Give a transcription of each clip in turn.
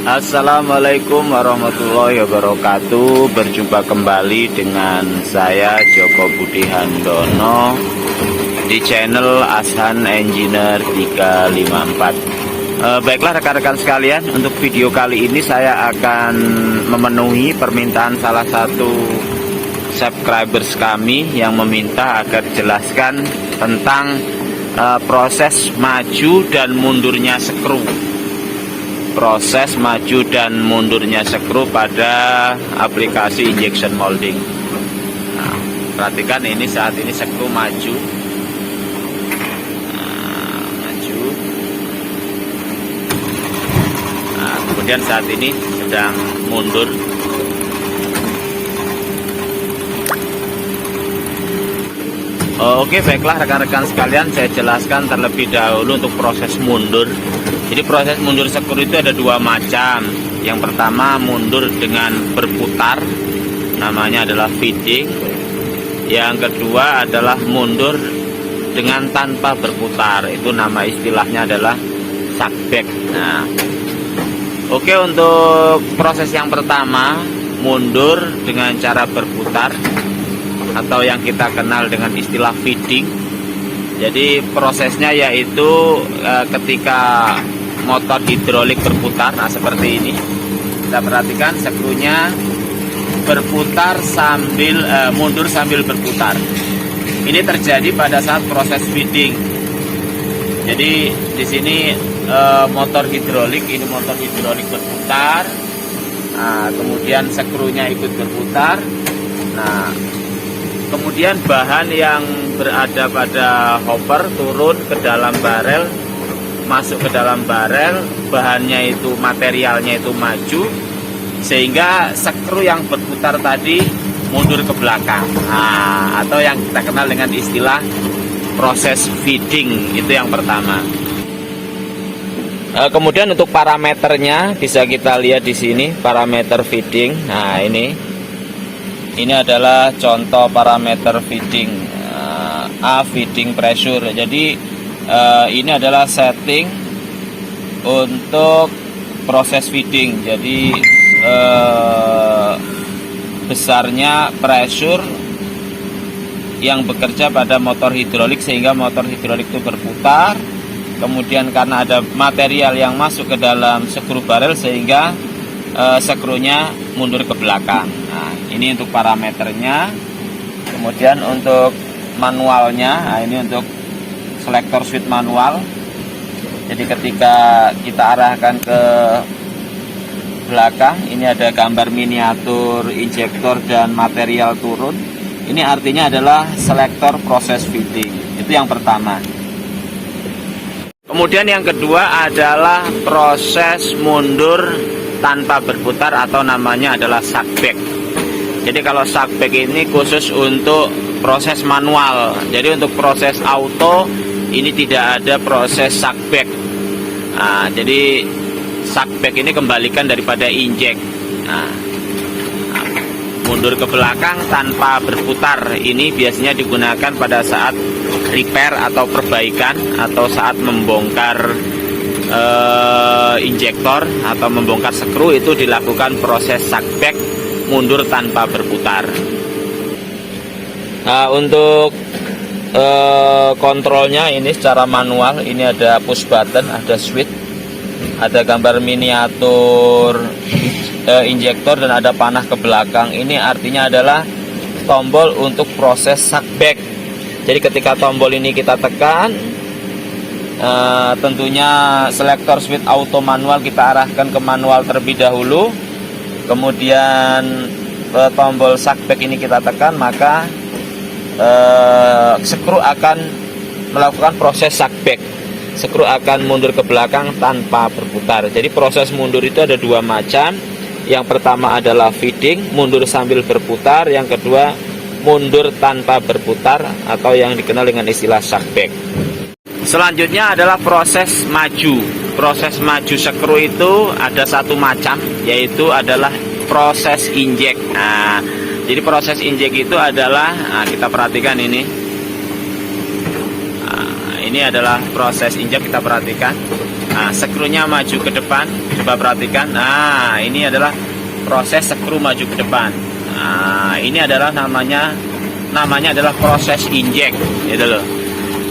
Assalamualaikum warahmatullahi wabarakatuh. Berjumpa kembali dengan saya Joko Budi Handono di channel Ashan Engineer 354. Baiklah rekan-rekan sekalian, untuk video kali ini saya akan memenuhi permintaan salah satu subscribers kami yang meminta agar jelaskan tentang proses maju dan mundurnya skru. Proses maju dan mundurnya skru pada aplikasi injection molding. Nah, perhatikan ini saat ini skru maju. Maju. Nah, kemudian saat ini sedang mundur. Oke, baiklah rekan-rekan sekalian, saya jelaskan terlebih dahulu untuk proses mundur. Jadi proses mundur skru itu ada dua macam. Yang pertama mundur dengan berputar, namanya adalah feeding. Yang kedua adalah mundur dengan tanpa berputar, itu nama istilahnya adalah suckback. Nah, oke, untuk proses yang pertama mundur dengan cara berputar atau yang kita kenal dengan istilah feeding. Jadi prosesnya yaitu ketika motor hidrolik berputar, nah seperti ini. Kita perhatikan skrunya berputar sambil mundur sambil berputar. Ini terjadi pada saat proses feeding. Jadi di sini motor hidrolik, ini motor hidrolik berputar. Nah, kemudian skrunya ikut berputar. Nah, kemudian bahan yang berada pada hopper turun ke dalam barel, masuk ke dalam barel, bahannya itu, materialnya itu maju, sehingga skru yang berputar tadi mundur ke belakang. Nah, atau yang kita kenal dengan istilah proses feeding, itu yang pertama. Kemudian untuk parameternya bisa kita lihat di sini, parameter feeding. Nah, ini adalah contoh parameter feeding, A feeding pressure. Jadi ini adalah setting untuk proses feeding. Jadi besarnya pressure yang bekerja pada motor hidrolik sehingga motor hidrolik itu berputar. Kemudian karena ada material yang masuk ke dalam skru barrel sehingga skrunya mundur ke belakang. Nah, ini untuk parameternya. Kemudian untuk manualnya, nah ini untuk selektor switch manual. Jadi ketika kita arahkan ke belakang, ini ada gambar miniatur injektor dan material turun. Ini artinya adalah selektor proses feeding. Itu yang pertama. Kemudian yang kedua adalah proses mundur tanpa berputar atau namanya adalah suckback. Jadi kalau suckback ini khusus untuk proses manual. Jadi untuk proses auto ini tidak ada proses suckback. Nah, jadi suckback ini kembalikan daripada injek. Nah, mundur ke belakang tanpa berputar ini biasanya digunakan pada saat repair atau perbaikan atau saat membongkar injektor atau membongkar skru, itu dilakukan proses suckback, mundur tanpa berputar. Nah, untuk kontrolnya ini secara manual, ini ada push button, ada switch, ada gambar miniatur injektor dan ada panah ke belakang. Ini artinya adalah tombol untuk proses suckback. Jadi ketika tombol ini kita tekan, tentunya selektor switch auto manual kita arahkan ke manual terlebih dahulu. Kemudian tombol suckback ini kita tekan, maka skru akan melakukan proses suckback. Skru akan mundur ke belakang tanpa berputar. Jadi proses mundur itu ada dua macam. Yang pertama adalah feeding, mundur sambil berputar. Yang kedua mundur tanpa berputar atau yang dikenal dengan istilah suckback. Selanjutnya adalah proses maju. Proses maju skru itu ada satu macam, yaitu adalah proses injek. Nah, jadi proses injek itu adalah, kita perhatikan ini. Ini adalah proses injek, kita perhatikan. Nah, skrunya maju ke depan. Coba perhatikan. Nah, ini adalah proses skru maju ke depan. Nah, ini adalah namanya adalah proses injek, gitu loh.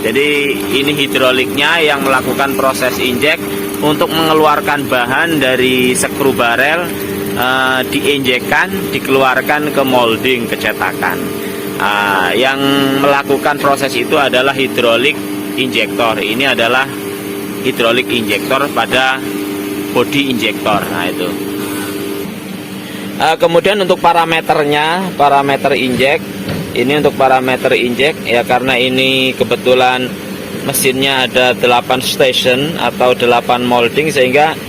Jadi ini hidroliknya yang melakukan proses injek untuk mengeluarkan bahan dari skru barel, diinjekkan, dikeluarkan ke molding, ke cetakan. Yang melakukan proses itu adalah hidrolik injektor. Ini adalah hidrolik injektor pada body injektor. Nah, itu. Kemudian untuk parameternya, parameter injek, ini untuk parameter injek ya, karena ini kebetulan mesinnya ada 8 station atau 8 molding, sehingga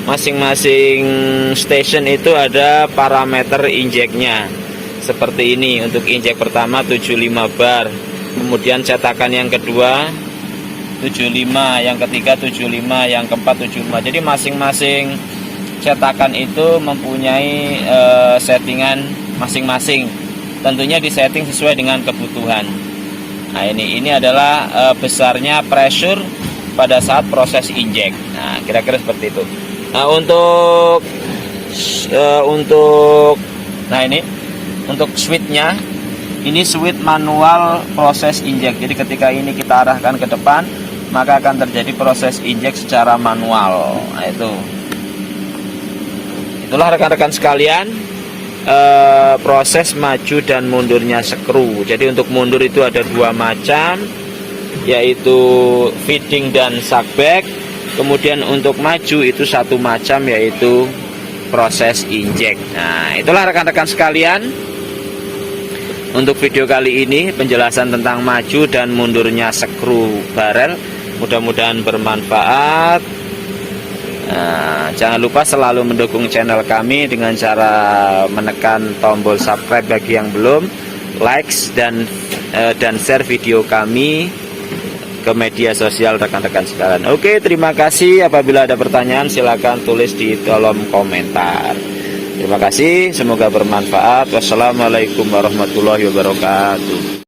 masing-masing station itu ada parameter injeknya. Seperti ini, untuk injek pertama 75 bar, kemudian cetakan yang kedua 75, yang ketiga 75, yang keempat 75. Jadi masing-masing cetakan itu mempunyai settingan masing-masing. Tentunya disetting sesuai dengan kebutuhan. Nah, ini adalah besarnya pressure pada saat proses injek. Nah, kira-kira seperti itu. Nah, untuk switchnya, ini switch manual proses injek. Jadi ketika ini kita arahkan ke depan, maka akan terjadi proses injek secara manual. Nah, itulah rekan-rekan sekalian, proses maju dan mundurnya skru. Jadi untuk mundur itu ada 2 macam, yaitu feeding dan suckback. Kemudian untuk maju itu 1 macam, yaitu proses injek. Nah, itulah rekan-rekan sekalian, untuk video kali ini penjelasan tentang maju dan mundurnya skru barel. Mudah-mudahan bermanfaat. Nah, jangan lupa selalu mendukung channel kami dengan cara menekan tombol subscribe bagi yang belum, likes dan share video kami ke media sosial rekan-rekan sekalian. Oke, terima kasih. Apabila ada pertanyaan silakan tulis di kolom komentar. Terima kasih, semoga bermanfaat. Wassalamualaikum warahmatullahi wabarakatuh.